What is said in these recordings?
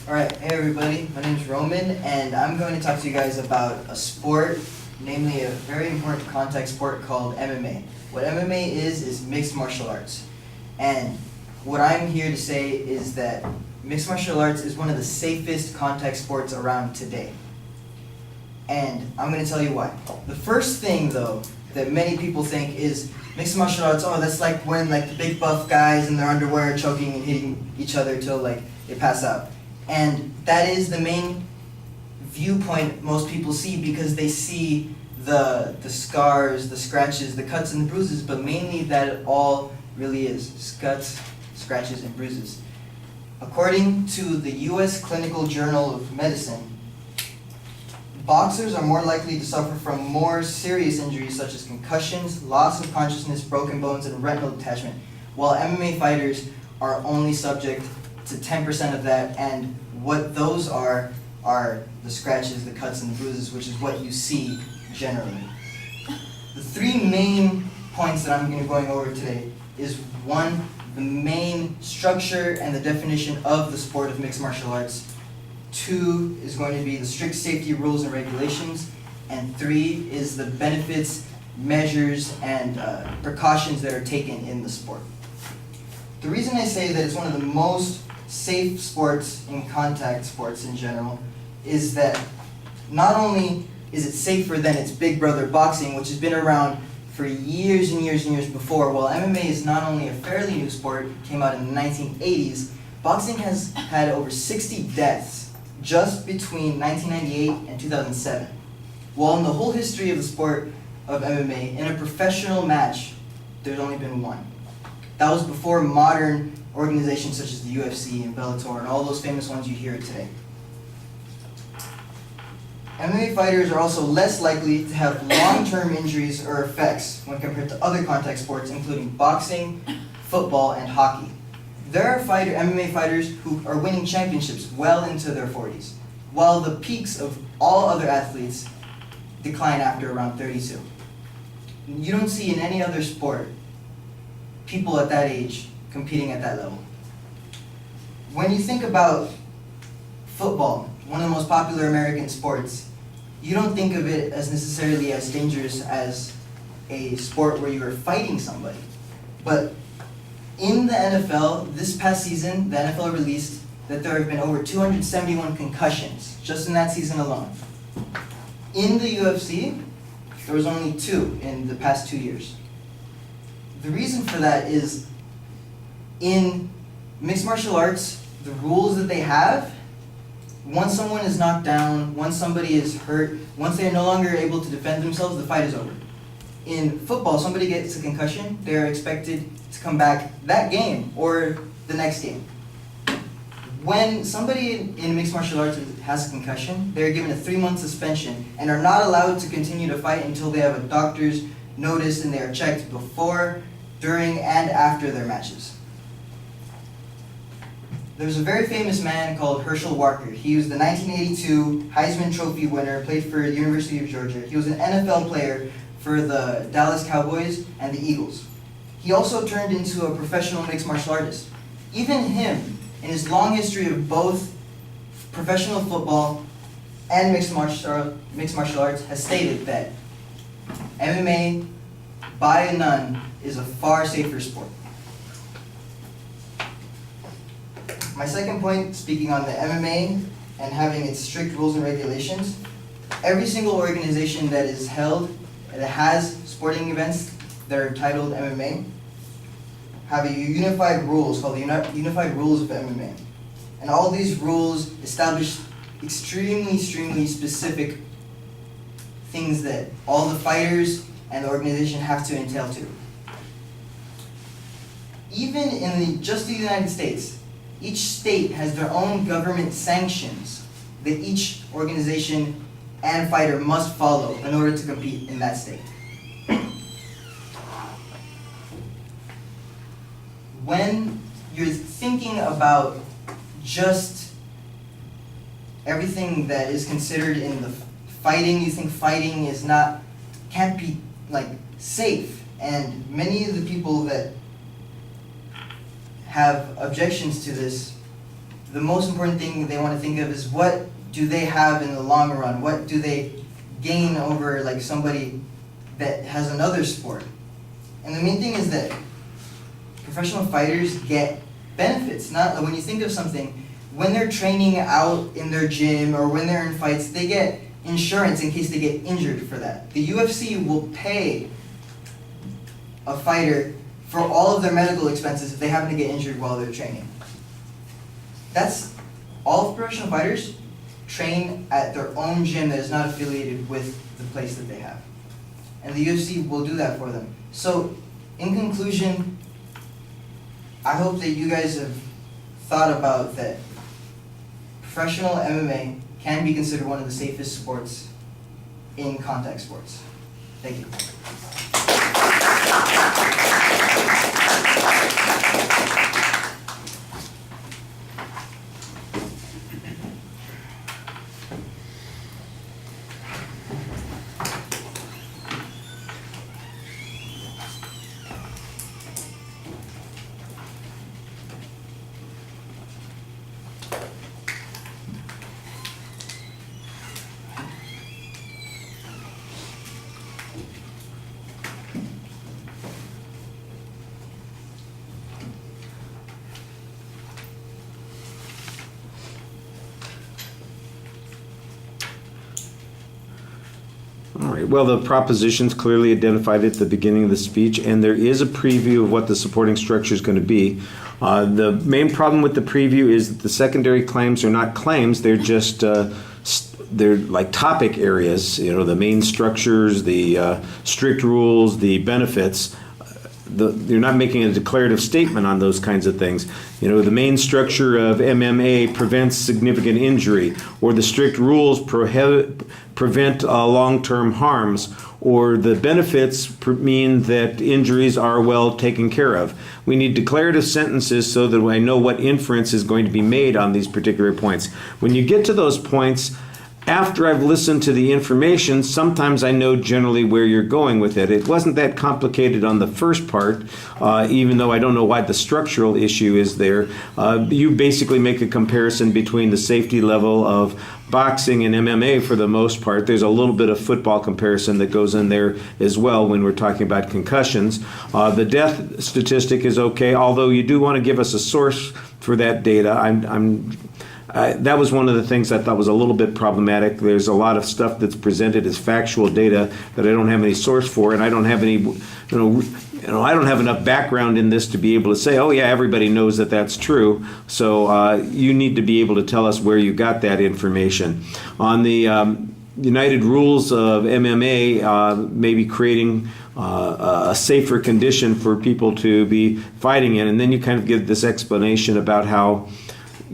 Alright, hey everybody, my name is Roman, and I'm going to talk to you guys about a sport, namely a very important contact sport called MMA. What MMA is mixed martial arts. And what I'm here to say is that mixed martial arts is one of the safest contact sports around today. And I'm going to tell you why. The first thing, though, that many people think is mixed martial arts, oh, that's like when the big buff guys in their underwear are choking and hitting each other till they pass out. And that is the main viewpoint most people see because they see the scars, the scratches, the cuts and the bruises, but mainly that it all really is cuts, scratches, and bruises. According to the U.S. Clinical Journal of Medicine, boxers are more likely to suffer from more serious injuries such as concussions, loss of consciousness, broken bones, and retinal detachment, while MMA fighters are only subject to 10% of that, and what those are the scratches, the cuts, and the bruises, which is what you see generally. The three main points that I'm going to be going over today is one, the main structure and the definition of the sport of mixed martial arts. Two is going to be the strict safety rules and regulations, and three is the benefits, measures, and precautions that are taken in the sport. The reason I say that it's one of the most safe sports in contact sports in general is that not only is it safer than its big brother boxing, which has been around for years and years and years before, while MMA is not only a fairly new sport, came out in the 1980s, boxing has had over 60 deaths just between 1998 and 2007. While in the whole history of the sport of MMA, in a professional match, there's only been one. That was before modern organizations such as the UFC and Bellator and all those famous ones you hear today. MMA fighters are also less likely to have long-term injuries or effects when compared to other contact sports, including boxing, football, and hockey. There are MMA fighters who are winning championships well into their 40s, while the peaks of all other athletes decline after around 32. You don't see in any other sport people at that age competing at that level. When you think about football, one of the most popular American sports, you don't think of it as necessarily as dangerous as a sport where you're fighting somebody. But in the NFL, this past season, the NFL released that there have been over 271 concussions, just in that season alone. In the UFC, there was only 2 in the past 2 years. The reason for that is, in mixed martial arts, the rules that they have, once someone is knocked down, once somebody is hurt, once they're no longer able to defend themselves, the fight is over. In football, somebody gets a concussion, they're expected to come back that game or the next game. When somebody in mixed martial arts has a concussion, they're given a 3-month suspension and are not allowed to continue to fight until they have a doctor's notice and they are checked before, during, and after their matches. There's a very famous man called Herschel Walker. He was the 1982 Heisman Trophy winner, played for the University of Georgia. He was an NFL player for the Dallas Cowboys and the Eagles. He also turned into a professional mixed martial artist. Even him, in his long history of both professional football and mixed martial arts, has stated that MMA, by none, is a far safer sport. My second point, speaking on the MMA and having its strict rules and regulations, every single organization that is held, that has sporting events that are titled MMA, have a unified rules called the Unified Rules of MMA. And all these rules establish extremely specific things that all the fighters and the organization have to entail to. Even in just the United States, each state has their own government sanctions that each organization and fighter must follow in order to compete in that state. When you're thinking about just everything that is considered in the fighting, you think fighting can't be safe, and many of the people that have objections to this, the most important thing they want to think of is what do they have in the long run? What do they gain over like somebody that has another sport? And the main thing is that professional fighters get benefits. Not when you think of something, when they're training out in their gym or when they're in fights, they get insurance in case they get injured for that. The UFC will pay a fighter for all of their medical expenses if they happen to get injured while they're training. That's all of professional fighters train at their own gym that is not affiliated with the place that they have. And the UFC will do that for them. So, in conclusion, I hope that you guys have thought about that professional MMA can be considered one of the safest sports in contact sports. Thank you. All right. Well, the proposition's clearly identified at the beginning of the speech, and there is a preview of what the supporting structure is going to be. The main problem with the preview is that the secondary claims are not claims; they're just they're like topic areas. You know, the main structures, the strict rules, the benefits. You're not making a declarative statement on those kinds of things. You know, the main structure of MMA prevents significant injury, or the strict rules prevent long-term harms, or the benefits mean that injuries are well taken care of. We need declarative sentences so that I know what inference is going to be made on these particular points. When you get to those points, after I've listened to the information, sometimes I know generally where you're going with it. It wasn't that complicated on the first part, even though I don't know why the structural issue is there. You basically make a comparison between the safety level of boxing and MMA for the most part. There's a little bit of football comparison that goes in there as well when we're talking about concussions. The death statistic is okay, although you do want to give us a source for that data. That was one of the things I thought was a little bit problematic. There's a lot of stuff that's presented as factual data that I don't have any source for, and I don't have any, I don't have enough background in this to be able to say, oh yeah, everybody knows that that's true. So you need to be able to tell us where you got that information. On the United Rules of MMA, maybe creating a safer condition for people to be fighting in, and then you kind of give this explanation about how,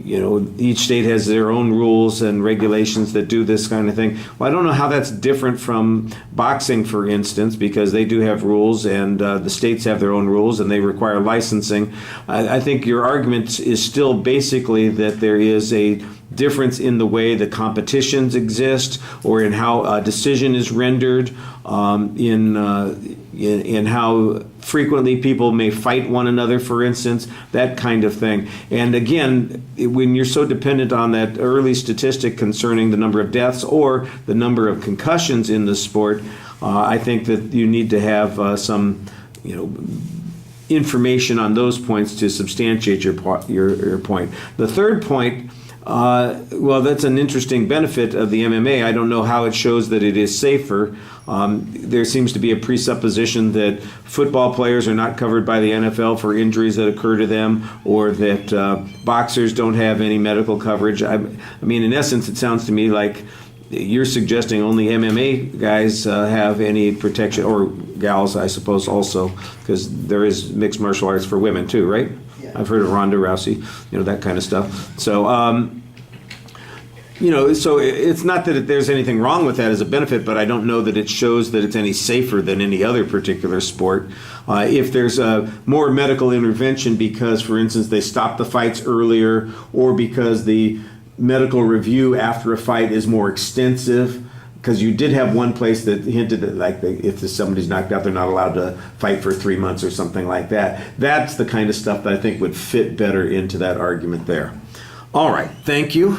you know, each state has their own rules and regulations that do this kind of thing. Well, I don't know how that's different from boxing, for instance, because they do have rules, and the states have their own rules, and they require licensing. I think your argument is still basically that there is a difference in the way the competitions exist, or in how a decision is rendered, in how frequently people may fight one another, for instance, that kind of thing. And again, when you're so dependent on that early statistic concerning the number of deaths or the number of concussions in the sport, I think that you need to have some, information on those points to substantiate your point. The third point, well, that's an interesting benefit of the MMA. I don't know how it shows that it is safer. There seems to be a presupposition that football players are not covered by the NFL for injuries that occur to them, or that boxers don't have any medical coverage. I mean, in essence, it sounds to me like you're suggesting only MMA guys have any protection, or gals, I suppose, also, because there is mixed martial arts for women too, right? Yeah. I've heard of Ronda Rousey, that kind of stuff. So, so it's not that there's anything wrong with that as a benefit, but I don't know that it shows that it's any safer than any other particular sport. If there's more medical intervention because, for instance, they stop the fights earlier, or because the medical review after a fight is more extensive, because you did have one place that hinted that, if somebody's knocked out, they're not allowed to fight for 3 months or something like that. That's the kind of stuff that I think would fit better into that argument there. All right, thank you.